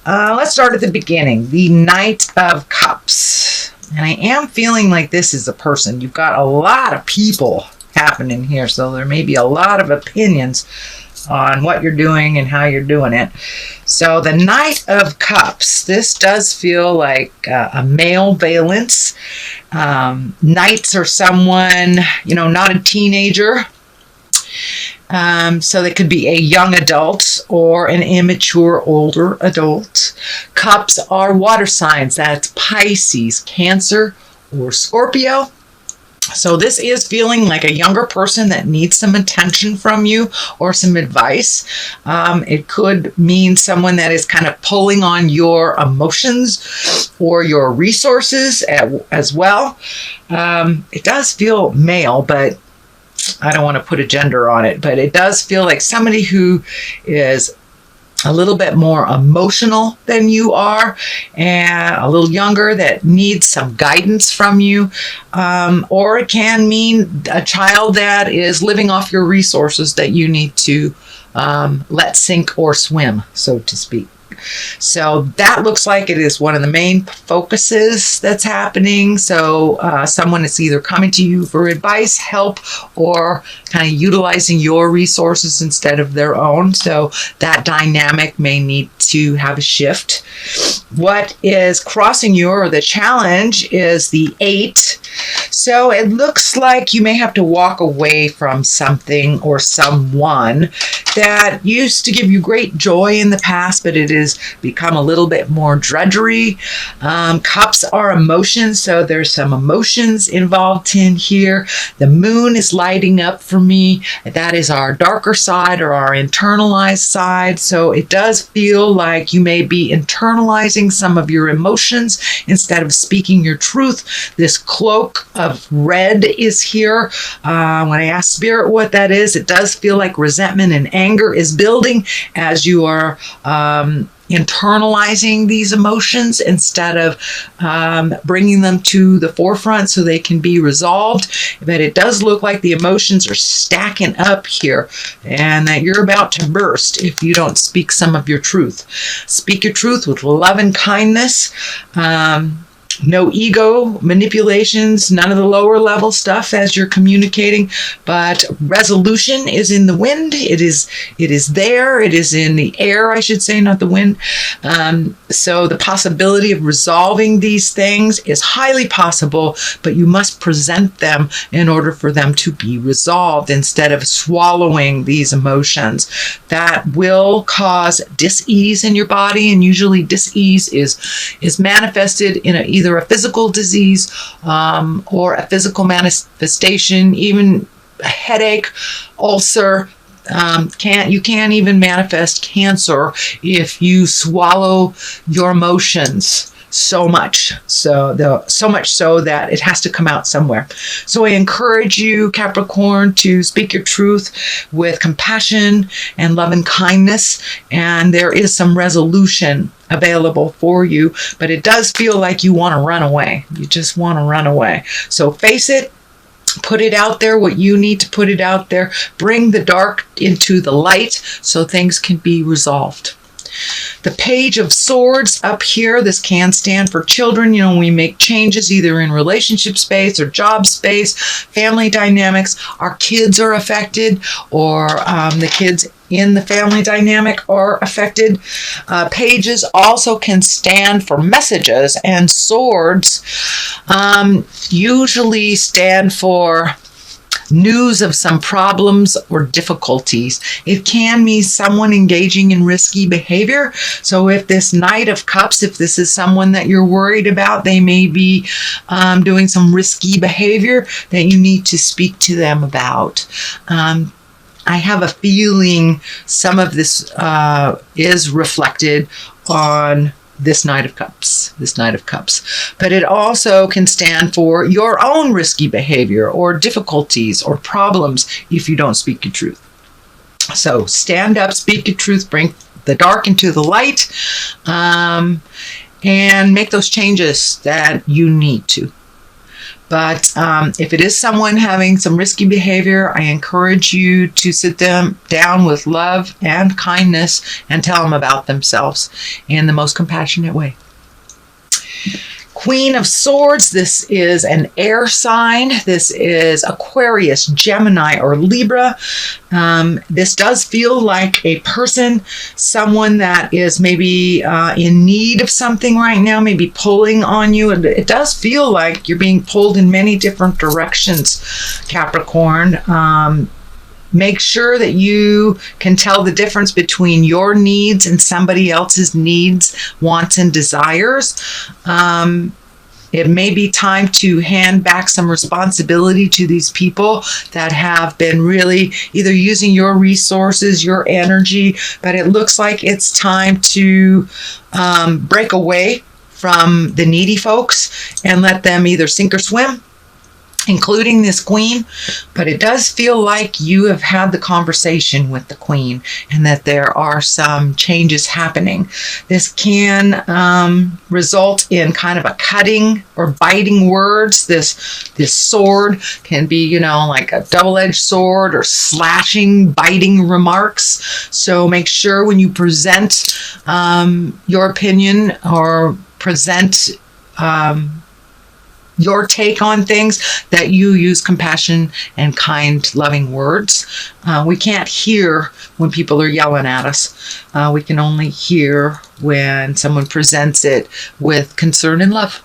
Let's start at the beginning. The Knight of Cups. And I am feeling like this is a person. You've got a lot of people happening here, so there may be a lot of opinions on what you're doing and how you're doing it. So the Knight of Cups, this does feel like a male valence. Knights are someone, not a teenager. So they could be a young adult or an immature older adult. Cups are water signs. That's Pisces, Cancer, or Scorpio. So this is feeling like a younger person that needs some attention from you or some advice. It could mean someone that is kind of pulling on your emotions or your resources as well. It does feel male, but I don't want to put a gender on it, but it does feel like somebody who is a little bit more emotional than you are and a little younger that needs some guidance from you. Or it can mean a child that is living off your resources that you need to let sink or swim, so to speak. So that looks like it is one of the main focuses that's happening. So someone is either coming to you for advice, help, or kind of utilizing your resources instead of their own. So that dynamic may need to have a shift. What is crossing you, or the challenge, is the 8. So it looks like you may have to walk away from something or someone that used to give you great joy in the past, but it has become a little bit more drudgery. Cups are emotions, so there's some emotions involved in here. The moon is lighting up for me. That is our darker side or our internalized side. So it does feel like you may be internalizing some of your emotions instead of speaking your truth. This cloak of red is here. When I ask Spirit what that is, it does feel like resentment and anger is building as you are internalizing these emotions instead of bringing them to the forefront so they can be resolved. But it does look like the emotions are stacking up here and that you're about to burst if you don't speak some of your truth. Speak your truth with love and kindness. No ego manipulations, none of the lower level stuff as you're communicating, but resolution is in the wind. It is there. It is in the air, I should say, not the wind. So the possibility of resolving these things is highly possible, but you must present them in order for them to be resolved instead of swallowing these emotions. That will cause dis-ease in your body, and usually dis-ease is manifested in either a physical disease or a physical manifestation, even a headache, ulcer. You can't even manifest cancer if you swallow your emotions so much so that it has to come out somewhere. So I encourage you, Capricorn, to speak your truth with compassion and love and kindness, and there is some resolution available for you, but it does feel like you want to run away. You just want to run away. So face it. Put it out there, what you need to put it out there. Bring the dark into the light so things can be resolved. The Page of Swords up here, this can stand for children. We make changes either in relationship space or job space, family dynamics. Our kids are affected, or the kids in the family dynamic are affected. Pages also can stand for messages, and swords usually stand for news of some problems or difficulties. It can mean someone engaging in risky behavior. So if this Knight of Cups, if this is someone that you're worried about, they may be doing some risky behavior that you need to speak to them about. I have a feeling some of this is reflected on this Knight of Cups. But it also can stand for your own risky behavior or difficulties or problems if you don't speak your truth. So stand up, speak your truth, bring the dark into the light, and make those changes that you need to. But if it is someone having some risky behavior, I encourage you to sit them down with love and kindness and tell them about themselves in the most compassionate way. Queen of Swords, this is an air sign. This is Aquarius, Gemini, or Libra. This does feel like a person, someone that is maybe in need of something right now, maybe pulling on you. And it does feel like you're being pulled in many different directions, Capricorn. Make sure that you can tell the difference between your needs and somebody else's needs, wants, and desires. It may be time to hand back some responsibility to these people that have been really either using your resources, your energy, but it looks like it's time to break away from the needy folks and let them either sink or swim, including this queen. But it does feel like you have had the conversation with the queen and that there are some changes happening. This can result in kind of a cutting or biting words. This sword can be, like a double-edged sword, or slashing, biting remarks. So make sure when you present your opinion or present your take on things, that you use compassion and kind, loving words. We can't hear when people are yelling at us. We can only hear when someone presents it with concern and love.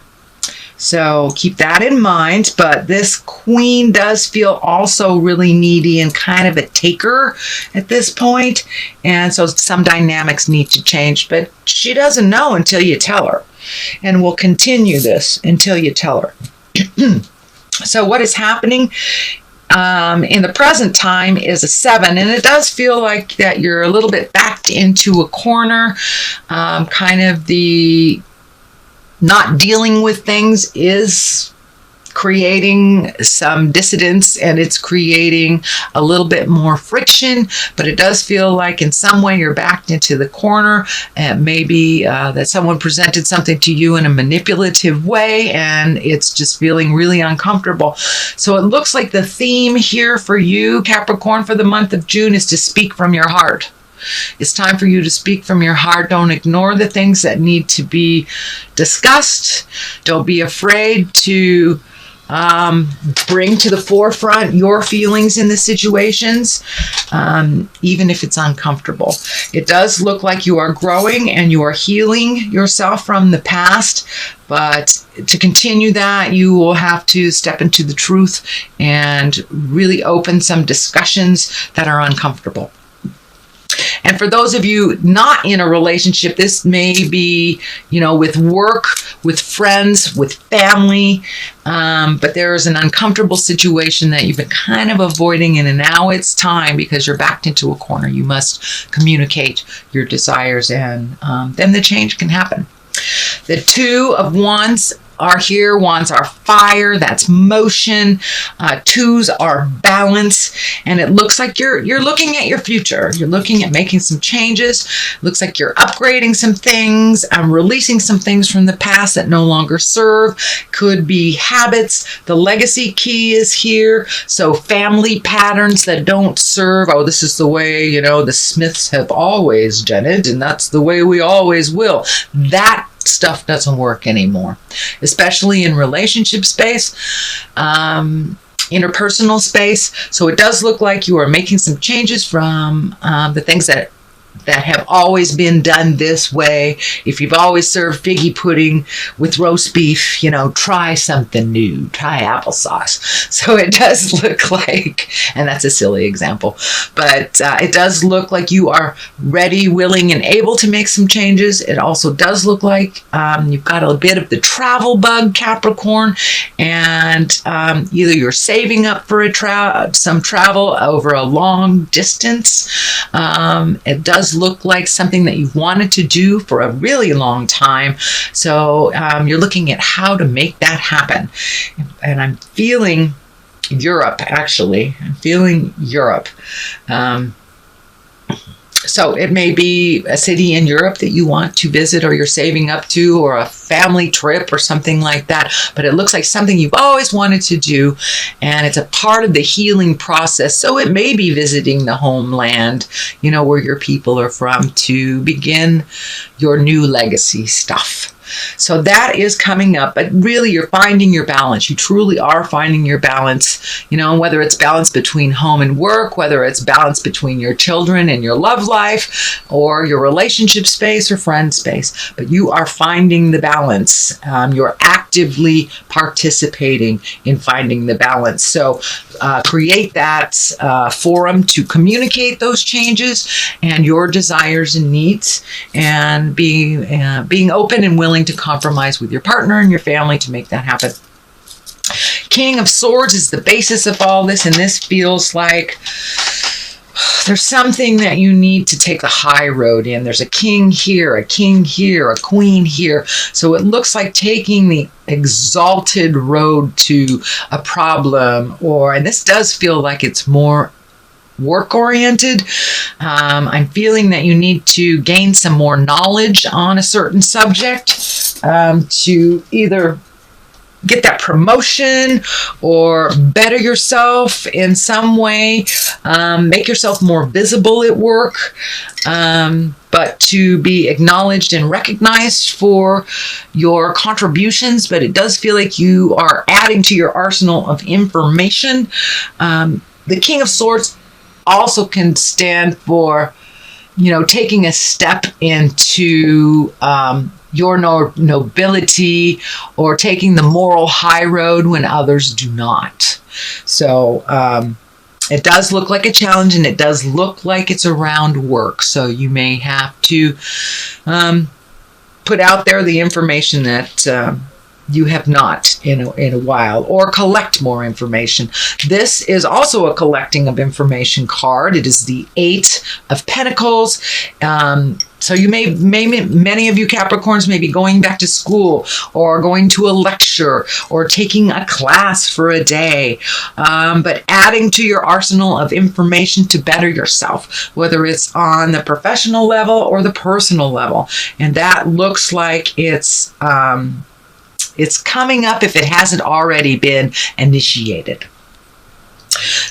So keep that in mind. But this queen does feel also really needy and kind of a taker at this point. And so some dynamics need to change. But she doesn't know until you tell her. And we'll continue this until you tell her. So what is happening in the present time is a 7, and it does feel like that you're a little bit backed into a corner. Kind of the not dealing with things is creating some dissidence, and it's creating a little bit more friction. But it does feel like in some way you're backed into the corner, and maybe that someone presented something to you in a manipulative way, and it's just feeling really uncomfortable. So it looks like the theme here for you, Capricorn, for the month of June is to speak from your heart. It's time for you to speak from your heart. Don't ignore the things that need to be discussed. Don't be afraid to bring to the forefront your feelings in the situations, even if it's uncomfortable. It does look like you are growing and you are healing yourself from the past, but to continue that, you will have to step into the truth and really open some discussions that are uncomfortable. And for those of you not in a relationship, this may be, with work, with friends, with family, but there is an uncomfortable situation that you've been kind of avoiding, and now it's time because you're backed into a corner. You must communicate your desires, and then the change can happen. The 2 of Wands are here. Wands are fire. That's motion. 2s are balance. And it looks like you're looking at your future. You're looking at making some changes. Looks like you're upgrading some things. Releasing some things from the past that no longer serve. Could be habits. The legacy key is here. So family patterns that don't serve. Oh, this is the way, the Smiths have always done it, and that's the way we always will. That stuff doesn't work anymore, especially in relationship space, interpersonal space. So it does look like you are making some changes from the things that have always been done this way. If you've always served figgy pudding with roast beef, try something new. Try applesauce. So it does look like, and that's a silly example, but it does look like you are ready, willing, and able to make some changes. It also does look like you've got a bit of the travel bug, Capricorn, and either you're saving up for some travel over a long distance. It does look like something that you've wanted to do for a really long time. So you're looking at how to make that happen. And I'm feeling Europe, actually. I'm feeling Europe. So it may be a city in Europe that you want to visit, or you're saving up to, or a family trip or something like that. But it looks like something you've always wanted to do, and it's a part of the healing process. So it may be visiting the homeland, you know, where your people are from, to begin your new legacy stuff. So that is coming up, but really you're finding your balance. You truly are finding your balance, you know, whether it's balance between home and work, whether it's balance between your children and your love life, or your relationship space or friend space, but you are finding the balance. You're actively participating in finding the balance. So create that forum to communicate those changes and your desires and needs, and being open and willing to compromise with your partner and your family to make that happen. King of Swords is the basis of all this, and this feels like there's something that you need to take the high road in. There's a king here, a king here, a queen here. So it looks like taking the exalted road to a problem, and this does feel like it's more work-oriented. I'm feeling that you need to gain some more knowledge on a certain subject to either get that promotion or better yourself in some way, make yourself more visible at work, but to be acknowledged and recognized for your contributions. But it does feel like you are adding to your arsenal of information. The King of Swords also can stand for, you know, taking a step into your nobility, or taking the moral high road when others do not. So it does look like a challenge, and it does look like it's around work. So you may have to put out there the information that you have not in a while, or collect more information. This is also a collecting of information card. It is the 8 of Pentacles. So you many of you Capricorns may be going back to school, or going to a lecture, or taking a class for a day, but adding to your arsenal of information to better yourself, whether it's on the professional level or the personal level. And that looks like it's coming up if it hasn't already been initiated.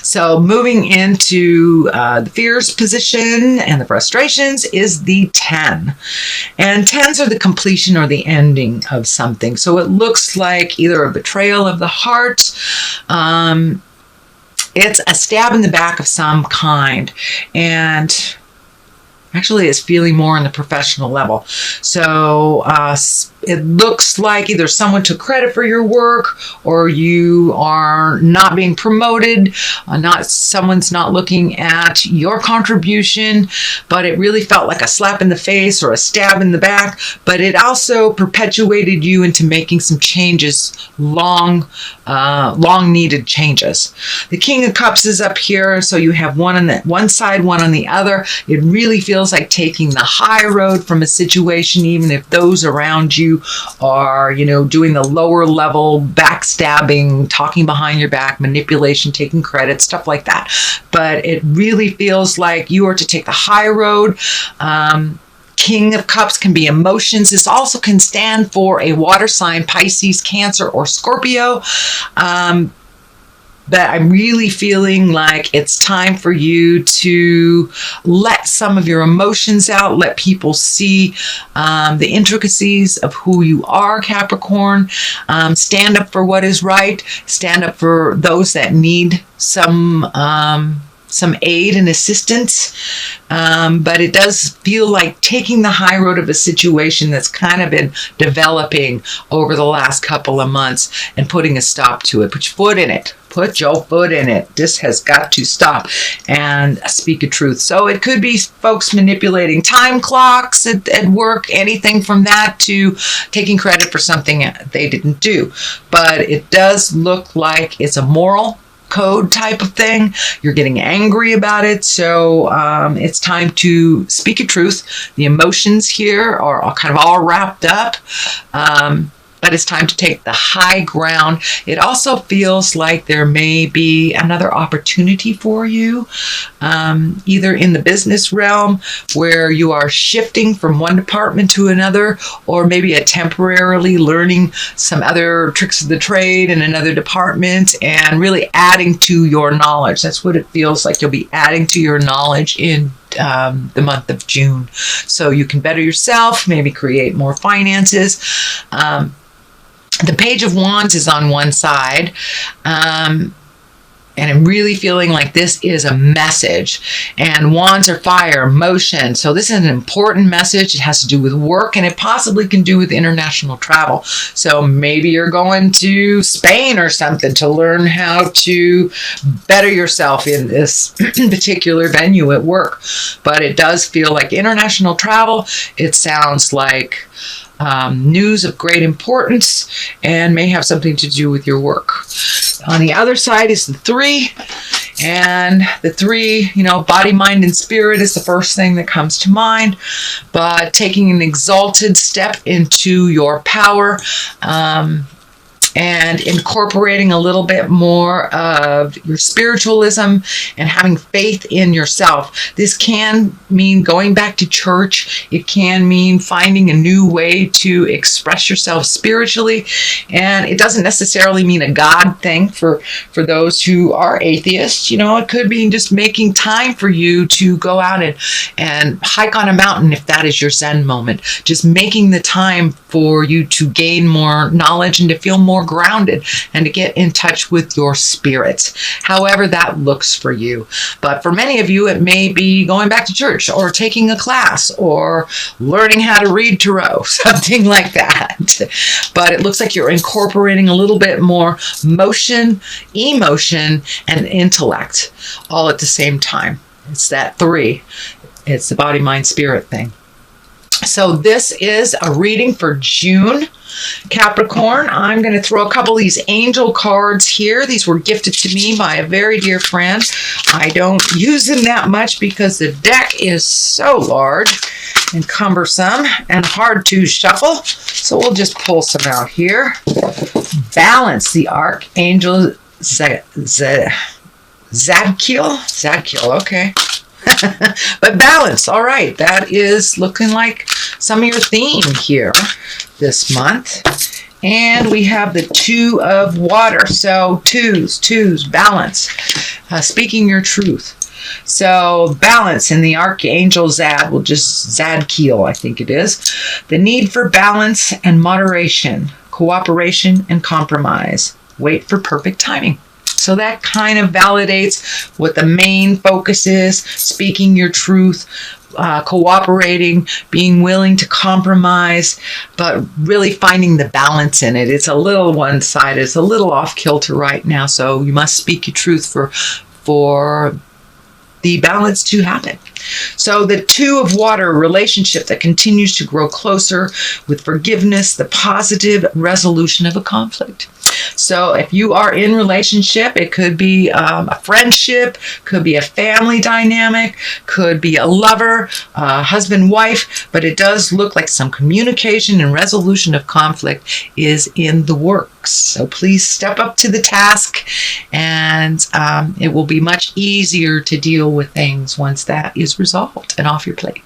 So moving into the fears position and the frustrations is the 10. And 10s are the completion or the ending of something. So it looks like either a betrayal of the heart, it's a stab in the back of some kind. And actually, it's feeling more on the professional level. So it looks like either someone took credit for your work, or you are not being promoted, someone's not looking at your contribution, but it really felt like a slap in the face or a stab in the back. But it also perpetuated you into making some changes, long needed changes. The King of Cups is up here, so you have one on one side, one on the other. It really feels like taking the high road from a situation, even if those around you are, you know, doing the lower level backstabbing, talking behind your back, manipulation, taking credit, stuff like that. But it really feels like you are to take the high road. King of Cups can be emotions. This also can stand for a water sign, Pisces, Cancer, or Scorpio. But I'm really feeling like it's time for you to let some of your emotions out, let people see the intricacies of who you are, Capricorn. Stand up for what is right. Stand up for those that need some aid and assistance. But it does feel like taking the high road of a situation that's kind of been developing over the last couple of months and putting a stop to it. Put your foot in it. Put your foot in it. This has got to stop and speak a truth. So it could be folks manipulating time clocks at work, anything from that to taking credit for something they didn't do. But it does look like it's a moral code type of thing. You're getting angry about it. So it's time to speak a truth. The emotions here are kind of all wrapped up. but it's time to take the high ground. It also feels like there may be another opportunity for you, either in the business realm where you are shifting from one department to another, or maybe a temporarily learning some other tricks of the trade in another department and really adding to your knowledge. That's what it feels like. You'll be adding to your knowledge in the month of June, so you can better yourself, maybe create more finances. The Page of Wands is on one side, and I'm really feeling like this is a message. And wands are fire, motion. So this is an important message. It has to do with work, and it possibly can do with international travel. So maybe you're going to Spain or something to learn how to better yourself in this particular venue at work. But it does feel like international travel. It sounds like news of great importance and may have something to do with your work. On the other side is the 3, and the 3, body, mind, and spirit is the first thing that comes to mind, but taking an exalted step into your power, and incorporating a little bit more of your spiritualism and having faith in yourself. This can mean going back to church. It can mean finding a new way to express yourself spiritually. And it doesn't necessarily mean a God thing for those who are atheists. It could be just making time for you to go out and hike on a mountain if that is your Zen moment. Just making the time for you to gain more knowledge and to feel more grounded and to get in touch with your spirits, however that looks for you. But for many of you, it may be going back to church or taking a class or learning how to read tarot, something like that. But it looks like you're incorporating a little bit more motion, emotion, and intellect all at the same time. It's that 3. It's the body, mind, spirit thing. So this is a reading for June, Capricorn. I'm going to throw a couple of these angel cards here. These were gifted to me by a very dear friend. I don't use them that much because the deck is so large and cumbersome and hard to shuffle. So we'll just pull some out here. Balance, the Archangel Zadkiel, okay. But balance, all right, that is looking like some of your theme here this month. And we have the 2 of water, so twos, balance, speaking your truth. So balance in the Archangel Zad, will just Zadkiel, I think it is. The need for balance and moderation, cooperation and compromise. Wait for perfect timing. So that kind of validates what the main focus is: speaking your truth, cooperating, being willing to compromise, but really finding the balance in it. It's a little one-sided. It's a little off kilter right now. So you must speak your truth for the balance to happen. So the 2 of water, relationship that continues to grow closer with forgiveness, the positive resolution of a conflict. So if you are in relationship, it could be a friendship, could be a family dynamic, could be a lover, husband, wife, but it does look like some communication and resolution of conflict is in the works. So please step up to the task, and it will be much easier to deal with things once that is resolved and off your plate.